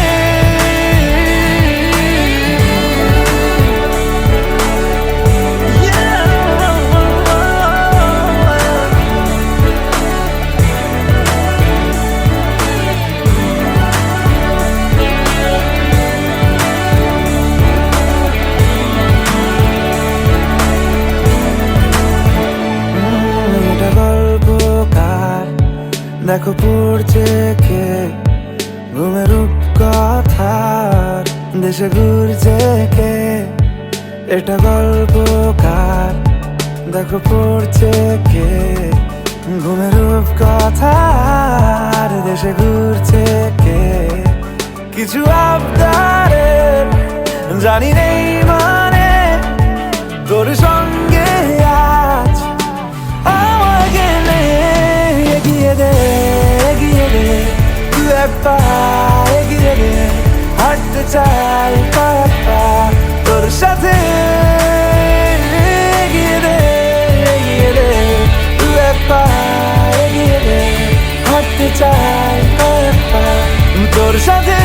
Speaker 1: দেখো পড়ছে কে, ঘুমের কথার দেশে ঘুরছে কে, এটা গল্প কার, দেখো পড়ছে কে, ঘুমের কথার দেশে ঘুরছে কে। কিছু আবদারে জানি নেই মানে, তোর সঙ্গে আজ আমাকে নে, এগিয়ে দে এগিয়ে দে, দু এক পা এগিয়ে দে, হাঁটতে চাই কয়েক পা তোর সাথে, এগিয়ে দে এগিয়ে দে, দু এক পা এগিয়ে দে, হাঁটতে চাই কয়েক পা তোর সাথে।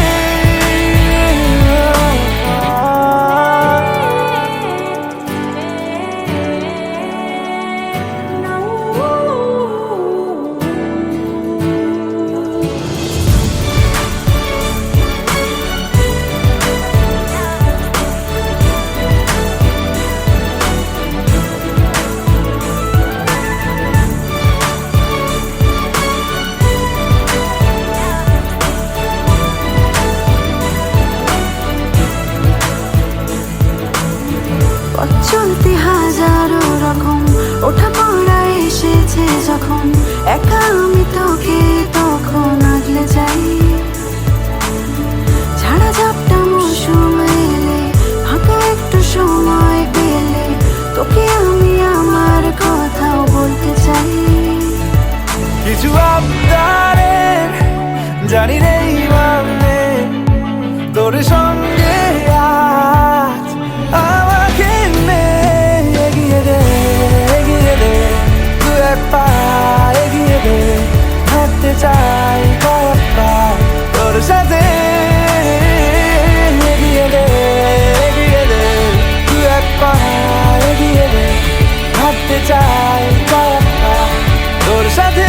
Speaker 7: চলতে হাজারো রকম ওঠা পড়া এসেছে যখন, একা আমি তোকে তখন আগলে যাই, ঝাড়া ঝাপটা মৌসুম এলে, ফাঁকা একটু সময় পেলে, তোকে আমি আমার কথাও বলতে চাই।
Speaker 1: কিছু আবদারে জানি নেই মানে, তোর সঙ্গে আজ আমাকে নে, এগিয়ে দে এগিয়ে দে, দু এক পা এগিয়ে দে, হাঁটতে চাই কয়েক পা তোর সাথে, এগিয়ে দে এগিয়ে দে, দু এক পা এগিয়ে দে, হাঁটতে চাই কয়েক পা তোর সাথে।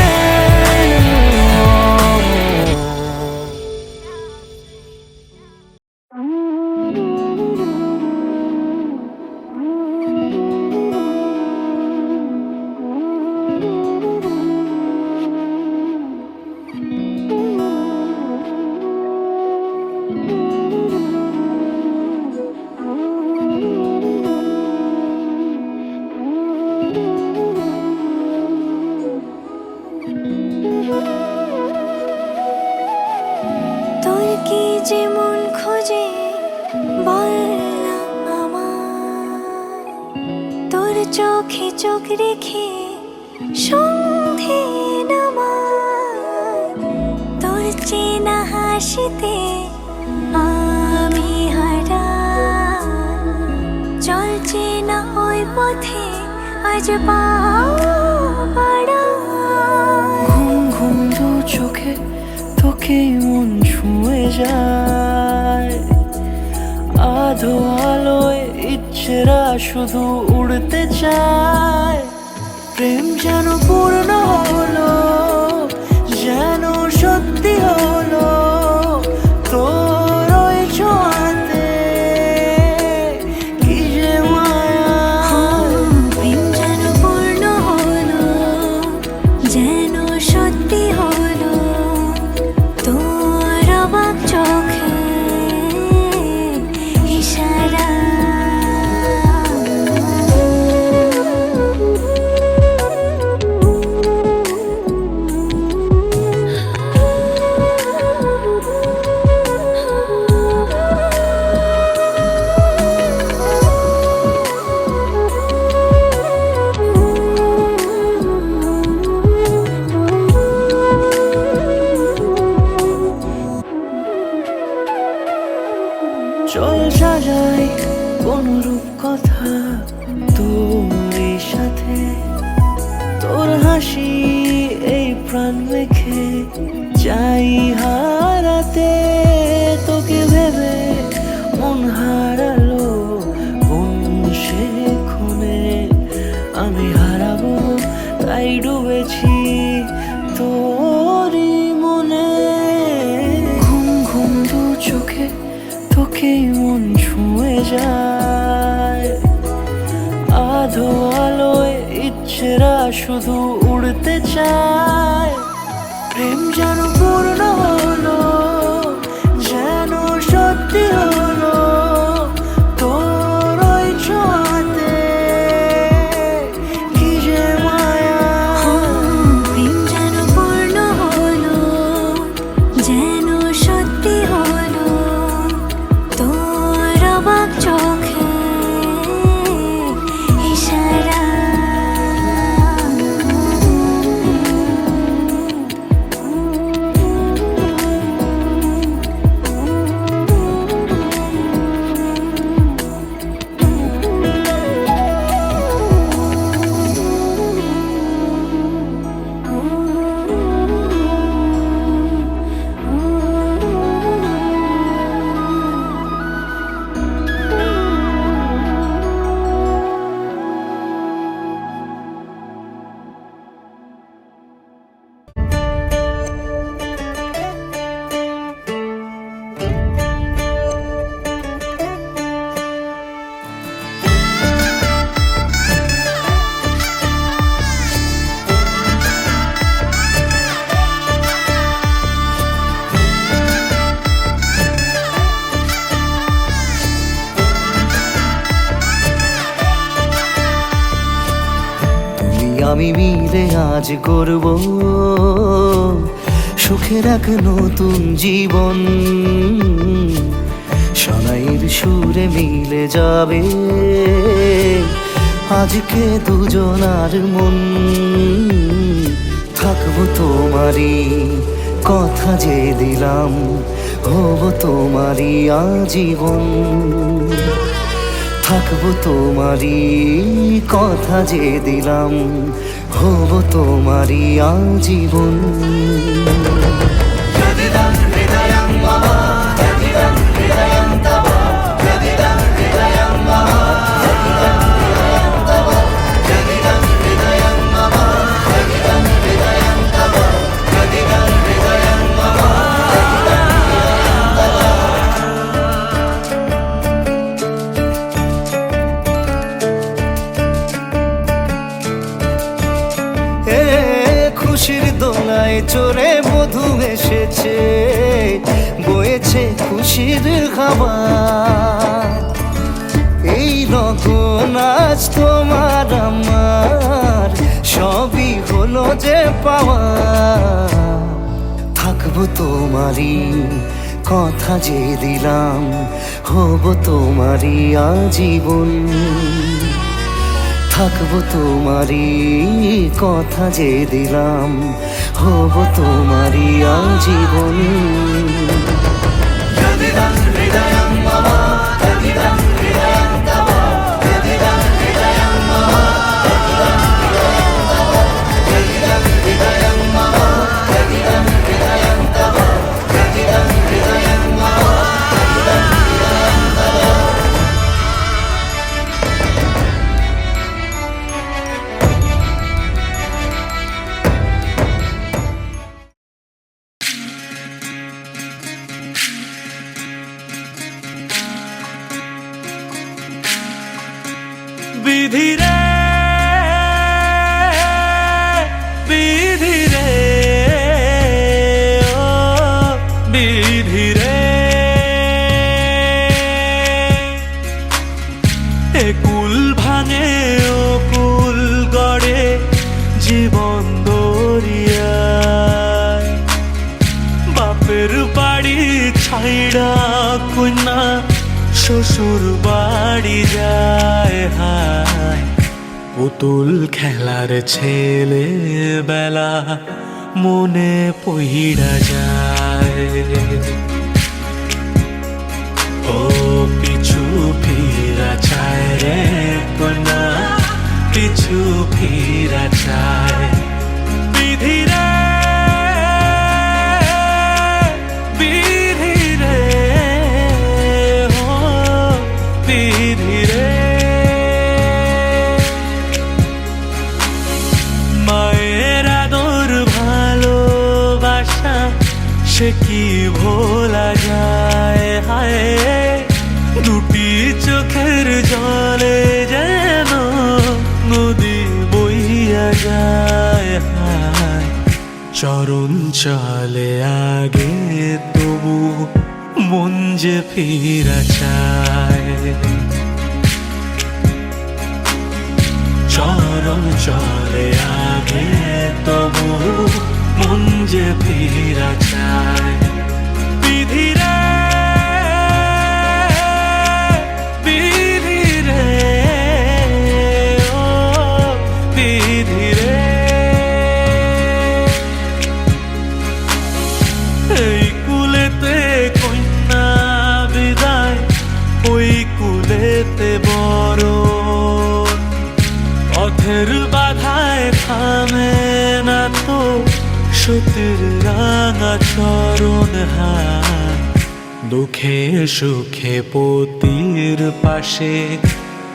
Speaker 5: তোর কি যেমন খোঁজে বললাম আমার, তোর চোখে চোখ রেখে সন্ধে নামার, তোর চেনা হাসিতে আমি হারা, চলছে না ওই পথে আজ পাও পাড়া।
Speaker 4: ঘুম ঘুম দু চোখে তোকে মন ছুঁয়ে যায়, আধো আলোয় ইচ্ছেরা শুধু উড়তে চায়, প্রেম যেন পূর্ণ হলো, যেন সত্যি হলো, তোর ওই ছোঁয়াতে কি যে মায়া।
Speaker 5: প্রেম যেন পূর্ণ হলো, যেন
Speaker 4: হাসি এই প্রাণ রেখে চাই হারাতে তোকে ভেবে মন হারালো কোন সে খুনে আমি হারাবো তাই ডুবেছি তোরই মনে ঘুম ঘুম দু চোখে তোকে মন ছুঁয়ে যায় আধো আলোয় ইচ্ছেরা শুধু উড়তে চায় প্রেম যেন পূর্ণ হলো যেন সত্যি হলো তোর ওই ছোঁয়াতে কি যে মায়া
Speaker 5: প্রেম যেন পূর্ণ হলো যেন সত্যি হলো তোর অবাক চোখে ইশারা
Speaker 4: আমি মিলে আজ করব সুখের এক নতুন জীবন শোনাইয়ের সুরে মিলে যাবে আজকে দুজনার মন থাকবো তোমারই কথা যে দিলাম হব তোমারই আজীবন থাকবো তোমারই কথা যে দিলাম হব তোমারই আজীবন খুশির দোলায় চড়ে মধু এসেছে বয়েছে খুশির খাবার এই রকম আজ তোমার আমার সবই হলো যে পাওয়া থাকবো তোমারই কথা যে দিলাম হব তোমারই আজীবন থাকবো তোমারই কথা যে দিলাম হব তোমারই আজীবন
Speaker 1: বিধিরে বিধিরে ও বিধিরে এ কুল ভাঙে ও কুল গড়ে জীবন দরিয়ায় বাপের বাড়ি ছাইড়া কন্যা শ্বশুর বাড়ি যায় হায় পুতুল খেলার ছেলে বেলা মনে পইড়া যায় ও পিছু ফিরা চায় রে কন্যা পিছু ফিরা চায় সে কি ভোলা যায়, হায় দুটি চোখের জলে যেন নদী বইয়া যায়, হায় চরণ চলে আগে তবু মন যে ফিরা চায়, চরণ চলে আগে তবু মন যে ফিরা চায়। বিধিরে বিধিরে ও বিধিরে, এই কুলেতে কন্যা বিদায়, ওই কুলেতে বড় পথের বাধায় থামে না তো সতীর রাঙা চরণ, হায় দুঃখে সুখে পতির পাশে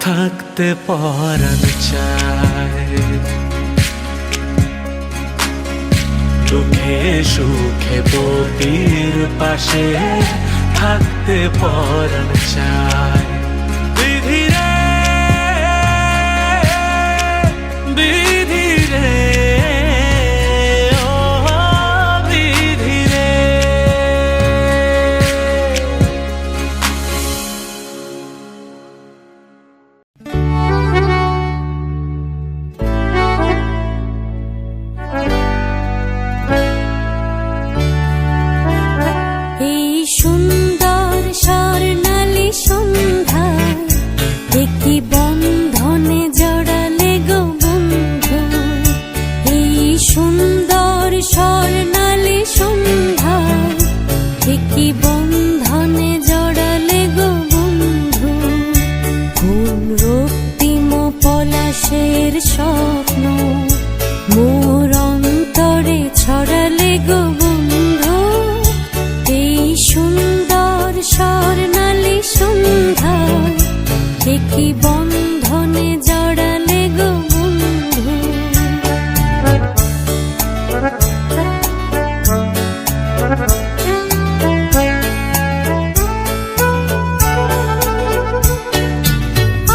Speaker 1: থাকতে পরাণ চায়, দুঃখে সুখে পতির পাশে থাকতে পরাণ চায়। বিধিরে বিধিরে ও বিধিরে,
Speaker 2: এই সুন্দর স্বর্ণালী সন্ধ্যায় একটি বন্ধনে জড়ালে গো বন্ধু, এই সুন্দর স্বর্ণালী সন্ধ্যায় একটি বন্ধনে জড়ালে গো বন্ধু, কোন রক্তিম পলাশের স্বপ্ন মোর অন্তরে ছড়ালে গো বন্ধু, এই সুন্দর স্বর্ণালী সন্ধ্যায় একটি বন্ধনে জড়ালে গো বন্ধু।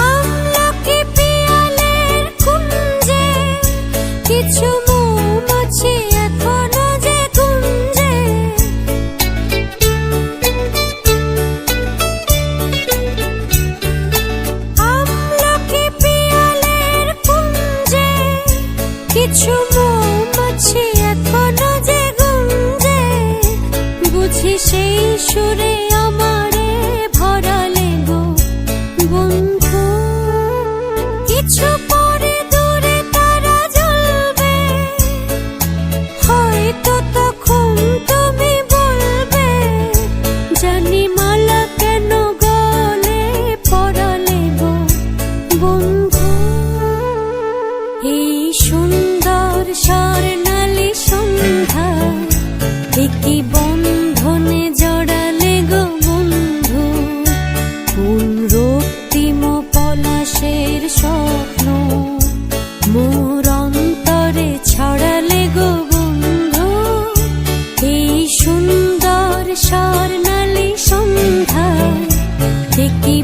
Speaker 2: আমলকি পিয়ালের কুঞ্জে কিছু মৌমাছি এখনো যে গুঞ্জে, আমলকি পিয়ালের কুঞ্জে কিছু মৌমাছি এখনো যে গুঞ্জে, বুঝি সেই সুরে আমারে ভরালে গো বন্ধু, কিছু পরে দূরে তারা জ্বলবে, হয়তো তখন তুমি বলবে জানি মালা কেন গলে পড়ালে গো বন্ধু, এই সুন্দর স্বর্ণালী সন্ধ্যায় একটি বন্ধনে জড়ালে গো বন্ধু, কোন রক্তিম পলাশের স্বপ্ন মোর অন্তরে ছড়ালে গো বন্ধু, এই সুন্দর স্বর্ণালী সন্ধ্যায় একটি